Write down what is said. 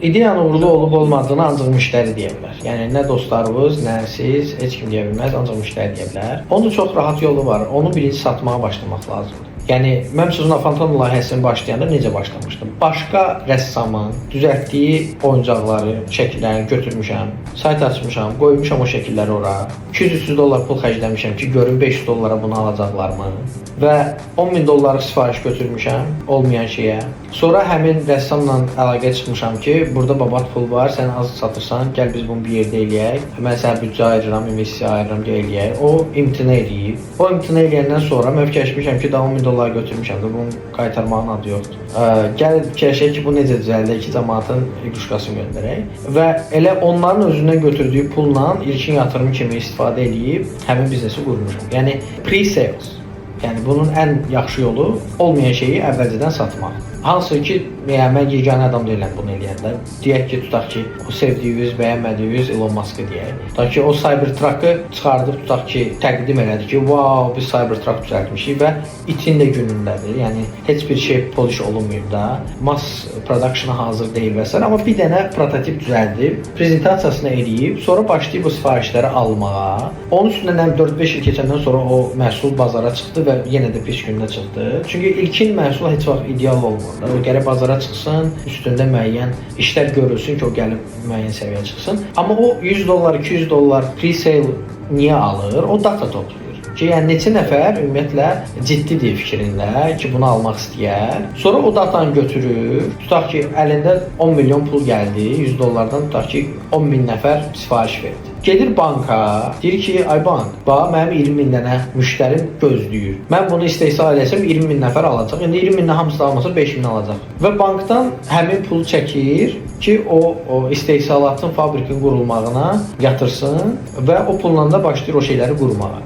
İdeyanın uğurlu olub olmadığını ancaq müştəri deyə bilər. Yəni nə dostlarınız, nə siz, heç kim deyə bilməz, ancaq müştəri deyə bilər. Onun çox rahat yolu var. Onu birinci satmağa başlamaq lazımdır. Yəni mən sözün Afanton layihəsini başlayanda necə başlamışdım? Başqa rəssamın düzəltdiyi oyuncaqları, şəkillərini götürmüşəm, sayt açmışam, qoymuşam o şəkilləri ora. 200-300 dollar pul xərcləmişəm ki, görüm 500 dollara bunu alacaqlarmı? Və 10.000 dollarlıq sifariş götürmüşəm olmayan şeyə. Sonra həmin rəssamla əlaqəyə çıxmışam ki, burada babat pul var, sən az satırsan, gəl biz bunu bir yerdə eləyək. Mən sənə büdcə ayırıram, investisiya ayırıram deyə eləyək. O imtina edib. O imtina edəndən sonra mən fikirləşmişəm ki, daha 10.000 dollar götürmüşəm də, bunun qaytarmağın adı yoxdur. Gəl fikirləşək ki, bu necə düzəldək ki, cəmaatın iquşqasını göndərək. Və elə onların özündən götürdüyü pulla ilkin yatırım kimi istifadə edib həmin biznesi qurmuşam. Yəni pre-sales. Yəni bunun ən yaxşı yolu olmayan şeyi əvvəlcədən satmaq. Hansı ki, mən yeganə adam deyiləm bunu eləyəndə. Deyək ki, tutaq ki, o sevdiyiniz, bəyənmədiyiniz Elon Musk deyək. Tutaq ki, o Cybertruck'ı çıxardıb tutaq ki, təqdim elədi ki, wow, biz Cybertruck düzəltmişik və itin də günündədir. Yəni heç bir şey polish olunmayıb da, mass production'a hazır deyil və s. Amma bir dənə prototip düzəldib, prezentasiyasını eləyib, sonra başlayıb o sifarişləri almağa. Onun üstündən 4-5 il keçəndən sonra o məhsul bazara çıxdı və yenə də pis gündə çıxdı. Çünki ilkin məhsul heç vaxt ideal olmur. O gərək bazara çıxsın, üstündə müəyyən işlər görülsün ki, o gəlib müəyyən səviyyəyə çıxsın. Amma o 100 dollar, 200 dollar pre-sale niyə alır? O data toplayır. Ki, yəni neçə nəfər ümumiyyətlə ciddidir fikrində ki, bunu almaq istəyər. Sonra o datanı götürür, tutaq ki, əlində 10 milyon pul gəldi, 100 dollardan tutaq ki, 10 min nəfər sifariş verdi. Gedir banka, deyir ki, ay bank, bax mənim 20 min dənə müştərim gözləyir. Mən bunu istehsal etsəm 20 min nəfər alacaq. İndi 20 mindən hamısı da almasa 5 min alacaq. Və bankdan həmin pulu çəkir ki, o istehsalatın fabrikin qurulmağına yatırsın və o pulla da başlayır o şeyləri qurmağa.